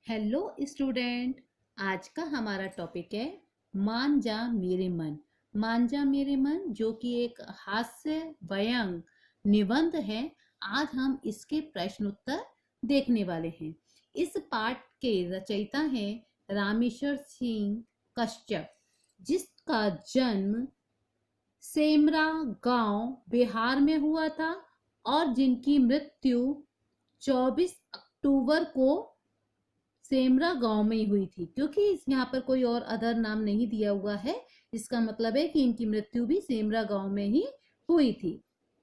Hello student. आज का हमारा टॉपिक है मान जा मेरे मन। मान जा मेरे मन जो कि एक हास्य व्यंग निबंध है। आज हम इसके प्रश्न उत्तर देखने वाले हैं। इस पाठ के रचयिता हैं रामेश्वर सिंह कश्यप, जिसका जन्म सेमरा गांव बिहार में हुआ था और जिनकी मृत्यु 24 अक्टूबर को सेमरा गांव में ही हुई थी। क्योंकि यहाँ पर कोई और अदर नाम नहीं दिया हुआ है, इसका मतलब है कि इनकी मृत्यु भी सेमरा गांव में ही हुई थी।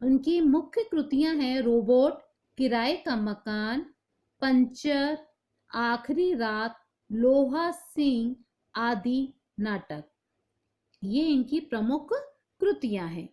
उनकी मुख्य कृतियां हैं रोबोट, किराए का मकान, पंचर, आखिरी रात, लोहा सिंह आदि नाटक। ये इनकी प्रमुख कृतियां हैं।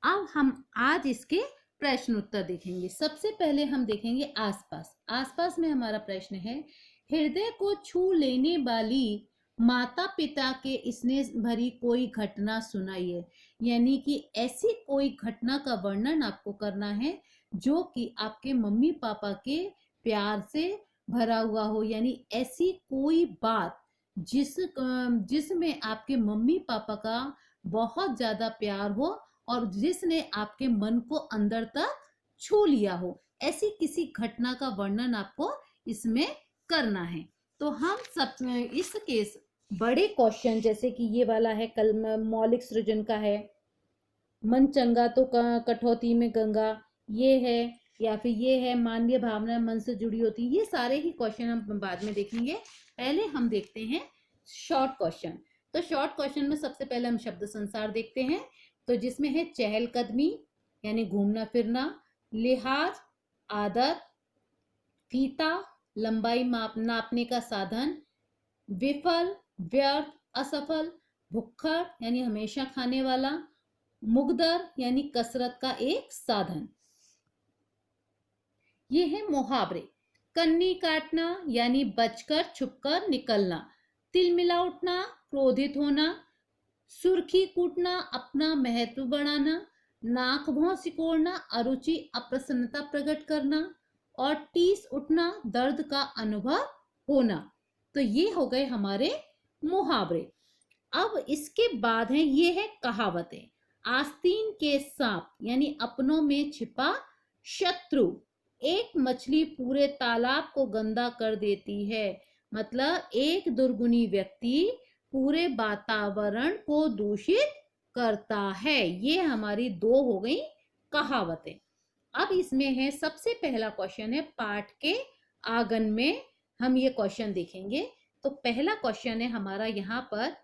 अब हम आज इसके प्रश्न उत्तर देखेंगे। सबसे पहले हम देखेंगे आसपास। आसपास में हमारा प्रश्न है, हृदय को छू लेने वाली माता पिता के स्नेह भरी कोई घटना सुनाइए। यानी कि ऐसी कोई घटना का वर्णन आपको करना है जो कि आपके मम्मी पापा के प्यार से भरा हुआ हो। यानी ऐसी कोई बात जिसमें आपके मम्मी पापा का बहुत ज्यादा प्यार हो और जिसने आपके मन को अंदर तक छू लिया हो। ऐसी किसी घटना का वर्णन आपको इसमें करना है। तो हम सब इसके बड़े क्वेश्चन, जैसे कि ये वाला है कल मौलिक सृजन का है, मन चंगा तो कठौती में गंगा, ये है, या फिर ये है मानवीय भावना मन से जुड़ी होती। ये सारे ही क्वेश्चन हम बाद में देखेंगे। पहले हम देखते हैं शॉर्ट क्वेश्चन। तो शॉर्ट क्वेश्चन में सबसे पहले हम शब्द संसार देखते हैं। तो जिसमें है चहलकदमी यानी घूमना फिरना, लिहाज आदत, फीता लंबाई नापने का साधन, विफल व्यर्थ असफल, भुक्खड़ यानी हमेशा खाने वाला, मुकद्दर यानी कसरत का एक साधन। ये है मुहावरे। कन्नी काटना यानी बचकर छुपकर निकलना, तिल मिला उठना क्रोधित होना, सुर्खी कूटना अपना महत्व बढ़ाना, नाक भौं सिकोड़ना अरुचि अप्रसन्नता प्रकट करना, और टीस उठना दर्द का अनुभव होना। तो ये हो गए हमारे मुहावरे। अब इसके बाद है ये है कहावतें। आस्तीन के सांप यानी अपनों में छिपा शत्रु, एक मछली पूरे तालाब को गंदा कर देती है। मतलब एक दुर्गुणी व्यक्ति पूरे वातावरण को दूषित करता है। ये हमारी दो हो गई कहावतें। अब इसमें है सबसे पहला क्वेश्चन है पाठ के आगन में हम ये क्वेश्चन देखेंगे। तो पहला क्वेश्चन है हमारा यहाँ पर,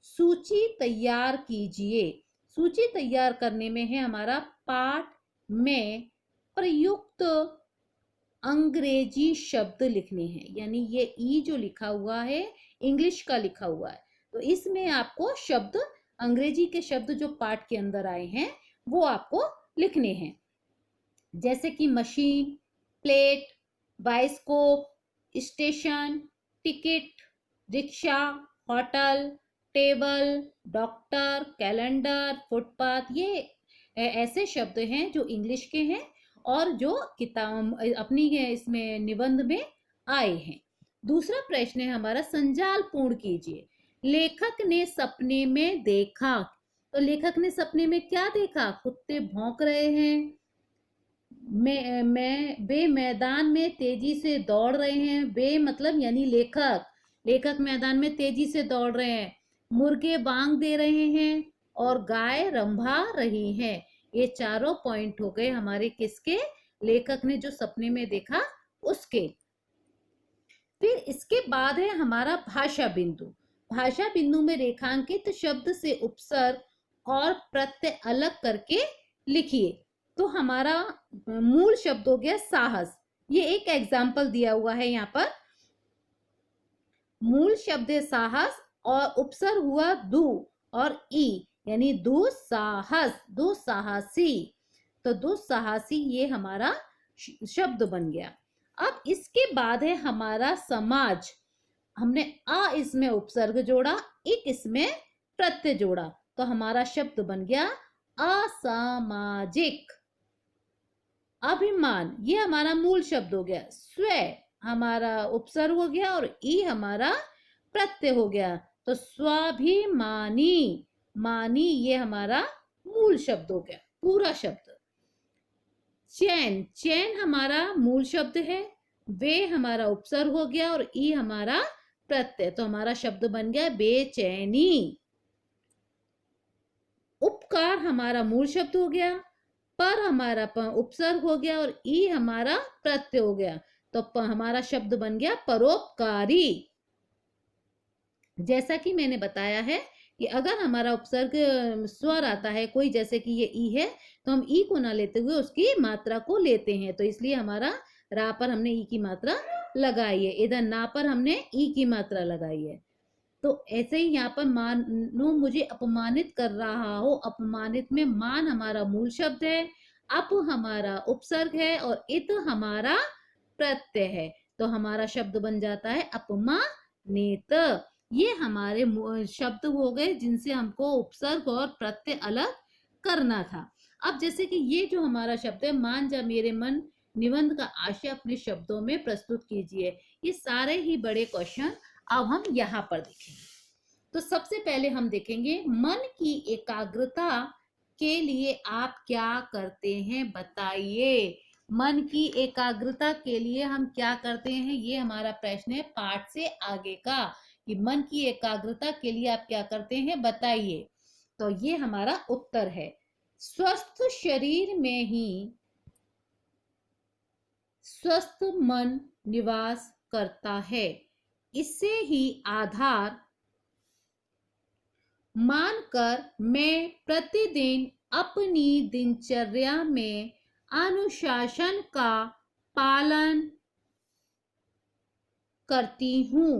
सूची तैयार कीजिए। सूची तैयार करने में है हमारा पाठ में प्रयुक्त अंग्रेजी शब्द लिखने हैं। यानी ये ई जो लिखा हुआ है इंग्लिश का लिखा हुआ है, तो इसमें आपको शब्द अंग्रेजी के शब्द जो पाठ के अंदर आए हैं वो आपको लिखने हैं। जैसे कि machine, plate, bioscope, station, ticket, rickshaw, hotel, table, doctor, calendar, footpath. ये ऐसे शब्द हैं जो इंग्लिश के हैं और जो किताब अपनी इसमें निबंध में आए हैं। दूसरा प्रश्न है हमारा, संजाल पूर्ण कीजिए। लेखक ने सपने में देखा। तो लेखक ने सपने में क्या देखा? कुत्ते भौंक रहे हैं, वे मैदान में तेजी से दौड़ रहे हैं। वे मतलब यानी लेखक मैदान में तेजी से दौड़ रहे हैं, मुर्गे बांग दे रहे हैं और गाय रंभा रही है। ये चारों पॉइंट हो गए हमारे किसके? लेखक ने जो सपने में देखा उसके। फिर इसके बाद है हमारा भाषा बिंदु। भाषा बिंदु में रेखांकित शब्द से उपसर्ग और प्रत्यय अलग करके लिखिए। तो हमारा मूल शब्द हो गया साहस। ये एक एग्जाम्पल दिया हुआ है यहाँ पर। मूल शब्द है साहस और उपसर्ग हुआ दु और ई, यानी दुस्साहस, दुस्साहसी। तो दुस्साहसी ये हमारा शब्द बन गया। अब इसके बाद है हमारा समाज। हमने अ इसमें उपसर्ग जोड़ा, इक इसमें प्रत्यय जोड़ा, तो हमारा शब्द बन गया असामाजिक। अभिमान ये हमारा मूल शब्द हो गया। स्व हमारा उपसर्ग हो गया और ई हमारा प्रत्यय हो गया। तो स्वाभिमानी, मानी ये हमारा मूल शब्द हो गया, पूरा शब्द। चैन, चैन हमारा मूल शब्द है, वे हमारा उपसर्ग हो गया और ई हमारा प्रत्यय, तो हमारा शब्द बन गया बेचैनी। उपकार हमारा मूल शब्द हो गया, पर हमारा उपसर्ग हो गया और ई हमारा प्रत्यय हो गया, तो हमारा शब्द बन गया परोपकारी। जैसा कि मैंने बताया है कि अगर हमारा उपसर्ग स्वर आता है कोई, जैसे कि ये ई है, तो हम ई को ना लेते हुए उसकी मात्रा को लेते हैं, तो इसलिए हमारा रा पर हमने ई की मात्रा लगाई है, इधर ना पर हमने ई की मात्रा लगाई है। तो ऐसे ही यहाँ पर मानो मुझे अपमानित कर रहा हो, अपमानित में मान हमारा मूल शब्द है, अप हमारा उपसर्ग है और इत हमारा प्रत्यय है, तो हमारा शब्द बन जाता है अपमानित। ये हमारे शब्द हो गए जिनसे हमको उपसर्ग और प्रत्यय अलग करना था। अब जैसे कि ये जो हमारा शब्द है, मान जा मेरे मन, निबंध का आशय अपने शब्दों में प्रस्तुत कीजिए, ये सारे ही बड़े क्वेश्चन अब हम यहाँ पर देखेंगे। तो सबसे पहले हम देखेंगे मन की एकाग्रता के लिए आप क्या करते हैं, बताइए। मन की एकाग्रता के लिए हम क्या करते हैं, ये हमारा प्रश्न है पाठ से आगे का, कि मन की एकाग्रता के लिए आप क्या करते हैं बताइए। तो ये हमारा उत्तर है, स्वस्थ शरीर में ही स्वस्थ मन निवास करता है, इससे ही आधार मानकर मैं प्रतिदिन अपनी दिनचर्या में अनुशासन का पालन करती हूँ।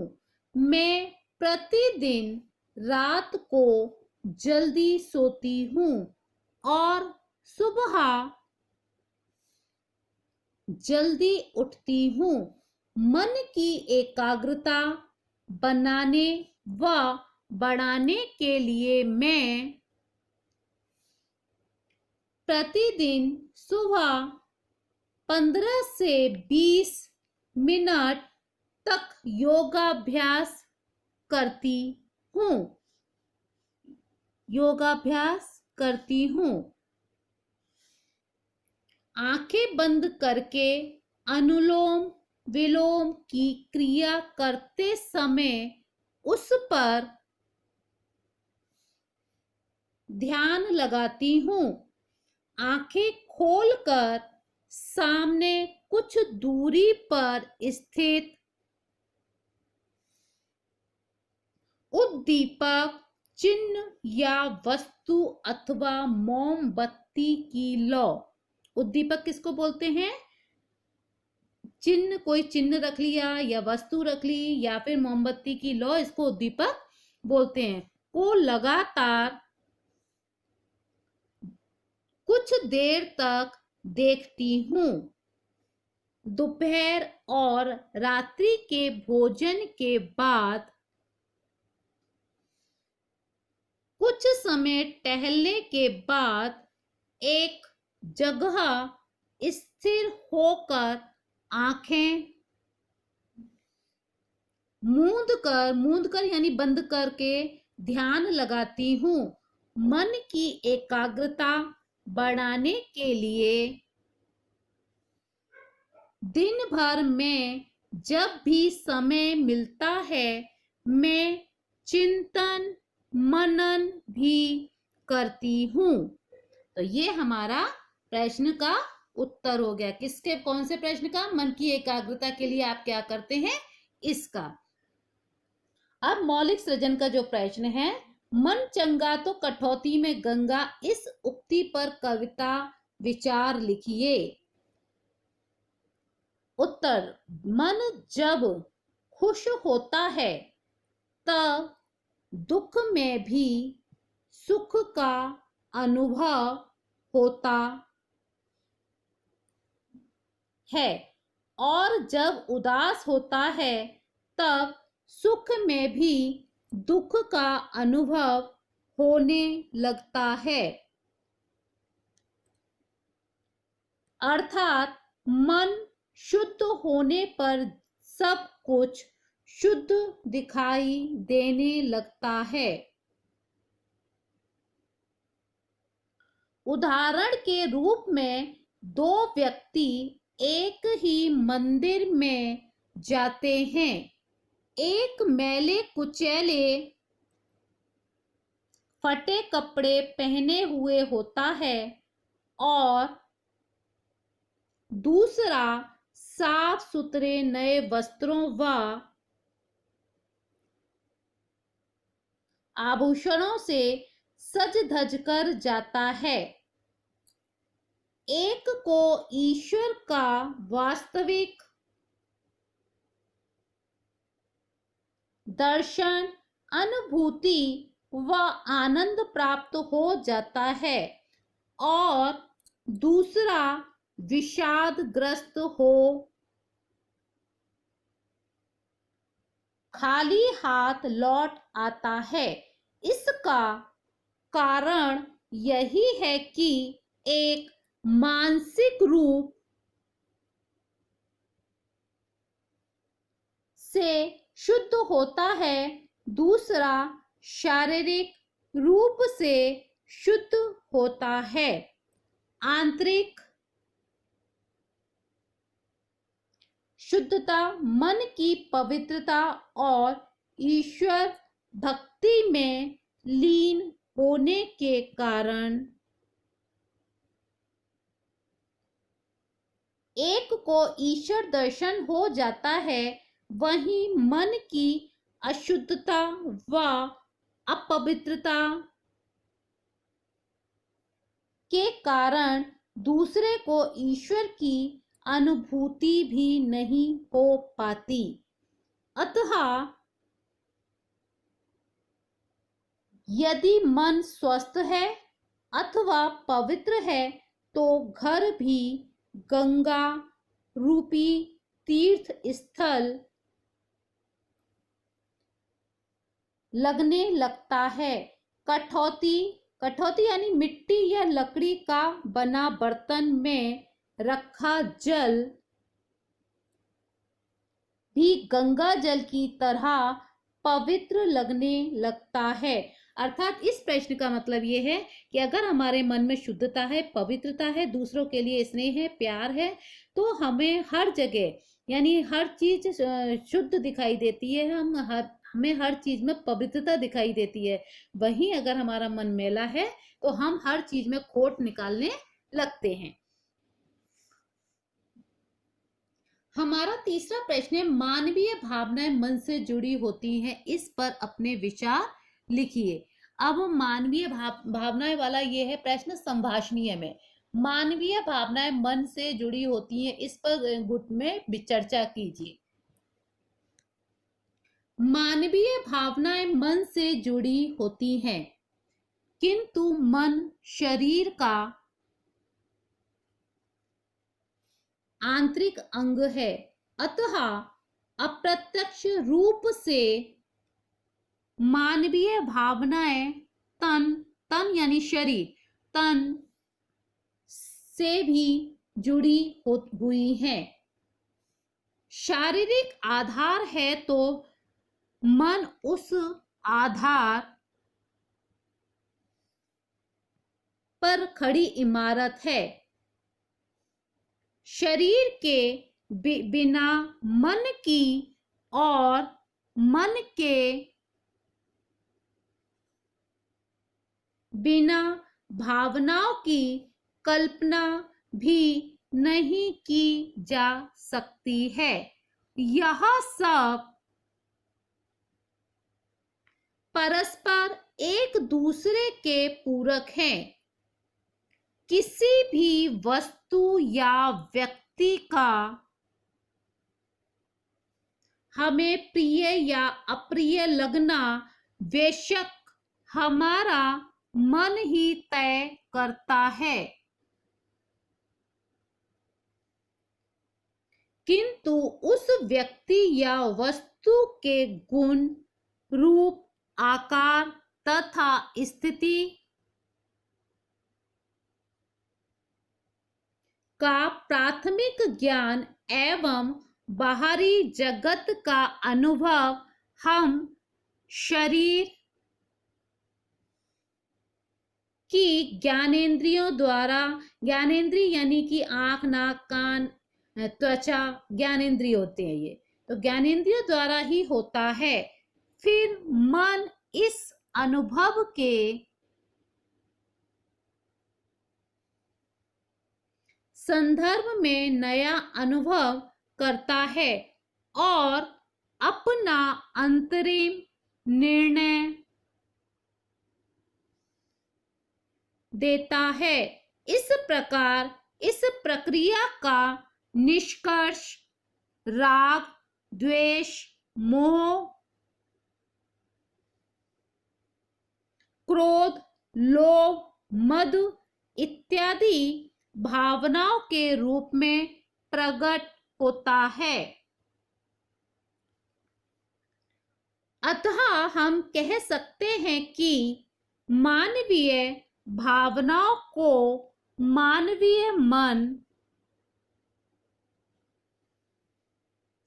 मैं प्रतिदिन रात को जल्दी सोती हूँ और सुबह जल्दी उठती हूँ। मन की एकाग्रता बनाने व बढ़ाने के लिए मैं प्रतिदिन सुबह 15 से 20 मिनट तक योगाभ्यास करती हूँ। योगाभ्यास करती हूँ। आंखें बंद करके अनुलोम विलोम की क्रिया करते समय उस पर ध्यान लगाती हूँ। आंखें खोलकर सामने कुछ दूरी पर स्थित उद्दीपक चिन्ह या वस्तु अथवा मोमबत्ती की लौ। उद्दीपक किसको बोलते हैं, चिन्ह, कोई चिन्ह रख लिया या वस्तु रख ली या फिर मोमबत्ती की लौ, इसको उद्दीपक बोलते हैं, को लगातार कुछ देर तक देखती हूँ। दोपहर और रात्रि के भोजन के बाद कुछ समय टहलने के बाद एक जगह स्थिर होकर आंखें मूंद कर यानी बंद करके ध्यान लगाती हूँ। मन की एकाग्रता बढ़ाने के लिए दिन भर में जब भी समय मिलता है मैं चिंतन मनन भी करती हूँ। तो ये हमारा प्रश्न का उत्तर हो गया। किसके, कौन से प्रश्न का, मन की एकाग्रता के लिए आप क्या करते हैं, इसका। अब मौलिक सृजन का जो प्रश्न है, मन चंगा तो कठौती में गंगा, इस उक्ति पर कविता विचार लिखिए। उत्तर, मन जब खुश होता है तब दुख में भी सुख का अनुभव होता है और जब उदास होता है तब सुख में भी दुख का अनुभव होने लगता है। अर्थात मन शुद्ध होने पर सब कुछ शुद्ध दिखाई देने लगता है। उदाहरण के रूप में दो व्यक्ति एक ही मंदिर में जाते हैं। एक मैले कुचैले फटे कपड़े पहने हुए होता है और दूसरा साफ सुथरे नए वस्त्रों व आभूषणों से सज धज कर जाता है। एक को ईश्वर का वास्तविक दर्शन, अनुभूति व आनंद प्राप्त हो जाता है और दूसरा विषादग्रस्त हो खाली हाथ लौट आता है। इसका कारण यही है कि एक मानसिक रूप से शुद्ध होता है, दूसरा शारीरिक रूप से शुद्ध होता है। आंतरिक शुद्धता मन की पवित्रता और ईश्वर भक्ति में लीन होने के कारण एक को ईश्वर दर्शन हो जाता है, वहीं मन की अशुद्धता व अपवित्रता के कारण दूसरे को ईश्वर की अनुभूति भी नहीं हो पाती। अतः यदि मन स्वस्थ है अथवा पवित्र है तो घर भी गंगा रूपी तीर्थ स्थल लगने लगता है। कठौती यानी मिट्टी या लकड़ी का बना बर्तन में रखा जल भी गंगा जल की तरह पवित्र लगने लगता है। अर्थात इस प्रश्न का मतलब ये है कि अगर हमारे मन में शुद्धता है, पवित्रता है, दूसरों के लिए स्नेह है, प्यार है, तो हमें हर जगह यानी हर चीज शुद्ध दिखाई देती है। हमें हर चीज में पवित्रता दिखाई देती है। वहीं अगर हमारा मन मैला है तो हम हर चीज में खोट निकालने लगते हैं। हमारा तीसरा प्रश्न है, मानवीय भावनाएं मन से जुड़ी होती हैं, इस पर अपने विचार लिखिए। अब मानवीय भावनाएं वाला ये है प्रश्न संभाषणीय में। मानवीय भावनाएं मन से जुड़ी होती हैं, इस पर गुट में चर्चा कीजिए। मानवीय भावनाएं मन से जुड़ी होती हैं, किंतु मन शरीर का आंतरिक अंग है। अतः अप्रत्यक्ष रूप से मानवीय भावनाएं तन यानी शरीर, तन से भी जुड़ी हुई हैं। शारीरिक आधार है तो मन उस आधार पर खड़ी इमारत है। शरीर के बिना मन की और मन के बिना भावनाओं की कल्पना भी नहीं की जा सकती है। यह सब परस्पर एक दूसरे के पूरक हैं। किसी भी वस्तु या व्यक्ति का हमें प्रिय या अप्रिय लगना बेशक हमारा मन ही तय करता है, किंतु उस व्यक्ति या वस्तु के गुण, रूप, आकार तथा स्थिति का प्राथमिक ज्ञान एवं बाहरी जगत का अनुभव हम शरीर की ज्ञानेंद्रियों द्वारा, ज्ञानेंद्रिय यानी कि आंख, नाक, कान, त्वचा ज्ञानेंद्रिय होते हैं ये, तो ज्ञानेंद्रियों द्वारा ही होता है। फिर मन इस अनुभव के संदर्भ में नया अनुभव करता है और अपना अंतरिम निर्णय देता है। इस प्रकार इस प्रक्रिया का निष्कर्ष राग, द्वेष, मोह, क्रोध, लोभ, मद इत्यादि भावनाओं के रूप में प्रकट होता है। अतः हम कह सकते हैं कि मानवीय भावनाओं को मानवीय मन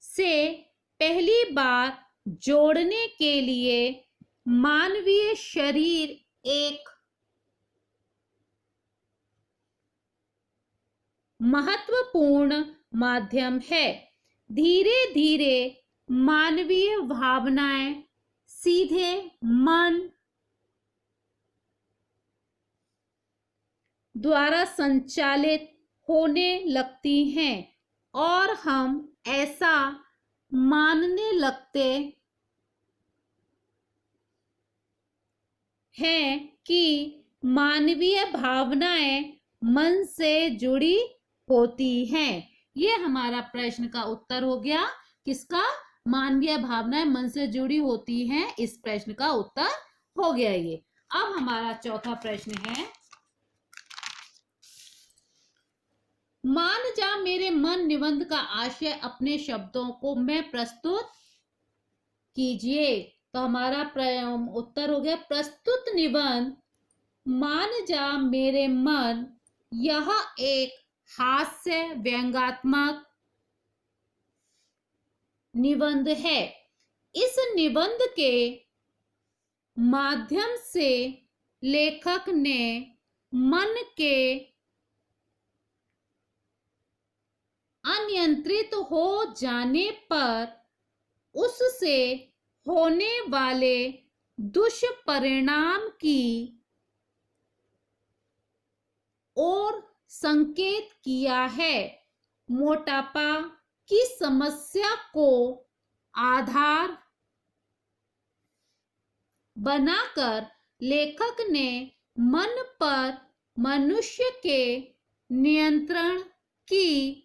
से पहली बार जोड़ने के लिए मानवीय शरीर एक महत्वपूर्ण माध्यम है। धीरे धीरे मानवीय भावनाएं सीधे मन द्वारा संचालित होने लगती हैं और हम ऐसा मानने लगते हैं कि मानवीय भावनाएं मन से जुड़ी होती हैं। ये हमारा प्रश्न का उत्तर हो गया। किसका? मानवीय भावनाएं मन से जुड़ी होती हैं, इस प्रश्न का उत्तर हो गया ये। अब हमारा चौथा प्रश्न है, मान जा मेरे मन निबंध का आशय अपने शब्दों को में प्रस्तुत कीजिए। तो हमारा उत्तर हो गया प्रस्तुत निबंध मान जा मेरे मन, यह एक हास्य व्यंग्यात्मक निबंध है। इस निबंध के माध्यम से लेखक ने मन के अनियंत्रित हो जाने पर उससे होने वाले दुष्परिणाम की ओर संकेत किया है। मोटापा की समस्या को आधार बनाकर लेखक ने मन पर मनुष्य के नियंत्रण की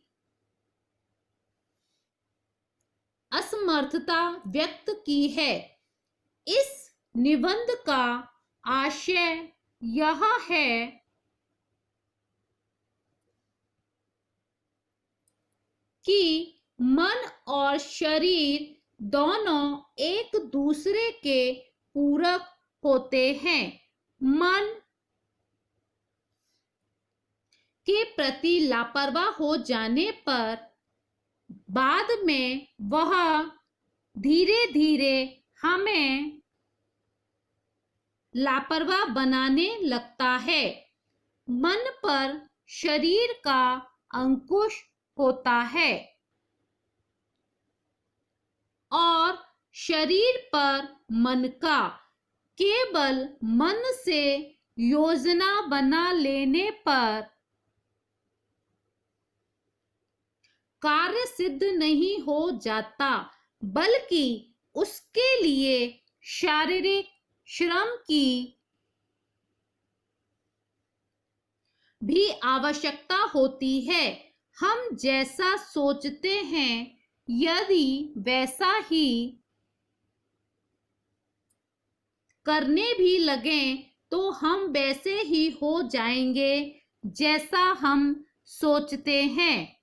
असमर्थता व्यक्त की है। इस निबंध का आशय यह है कि मन और शरीर दोनों एक दूसरे के पूरक होते हैं। मन के प्रति लापरवाह हो जाने पर बाद में वह धीरे धीरे हमें लापरवाह बनाने लगता है। मन पर शरीर का अंकुश होता है और शरीर पर मन का। केवल मन से योजना बना लेने पर कार्य सिद्ध नहीं हो जाता, बल्कि उसके लिए शारीरिक श्रम की भी आवश्यकता होती है। हम जैसा सोचते हैं यदि वैसा ही करने भी लगें तो हम वैसे ही हो जाएंगे जैसा हम सोचते हैं।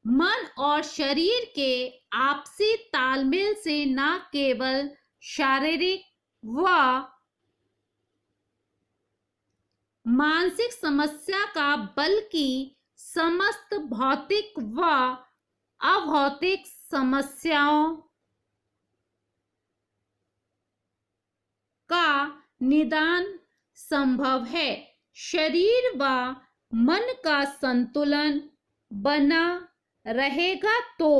मन और शरीर के आपसी तालमेल से न केवल शारीरिक व मानसिक समस्या का बल्कि समस्त भौतिक व अभौतिक समस्याओं का निदान संभव है। शरीर व मन का संतुलन बना रहेगा तो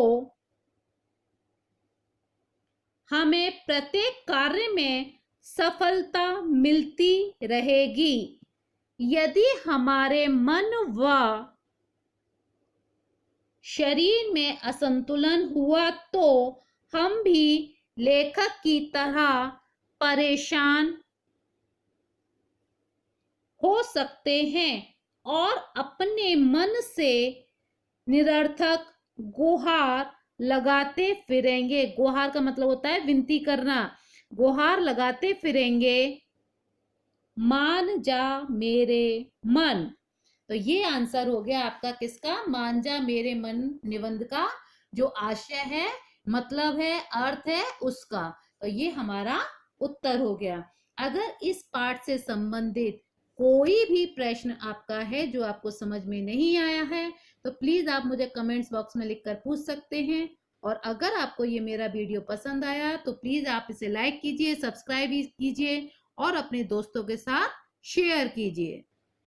हमें प्रत्येक कार्य में सफलता मिलती रहेगी। यदि हमारे मन व शरीर में असंतुलन हुआ तो हम भी लेखक की तरह परेशान हो सकते हैं और अपने मन से निरर्थक गुहार लगाते फिरेंगे। गुहार का मतलब होता है विनती करना। गुहार लगाते फिरेंगे, मान जा मेरे मन। तो ये आंसर हो गया आपका किसका? मान जा मेरे मन निबंध का जो आशय है, मतलब है, अर्थ है उसका। तो ये हमारा उत्तर हो गया। अगर इस पाठ से संबंधित कोई भी प्रश्न आपका है जो आपको समझ में नहीं आया है तो प्लीज आप मुझे कमेंट्स बॉक्स में लिखकर पूछ सकते हैं। और अगर आपको ये मेरा वीडियो पसंद आया तो प्लीज आप इसे लाइक कीजिए, सब्सक्राइब कीजिए और अपने दोस्तों के साथ शेयर कीजिए।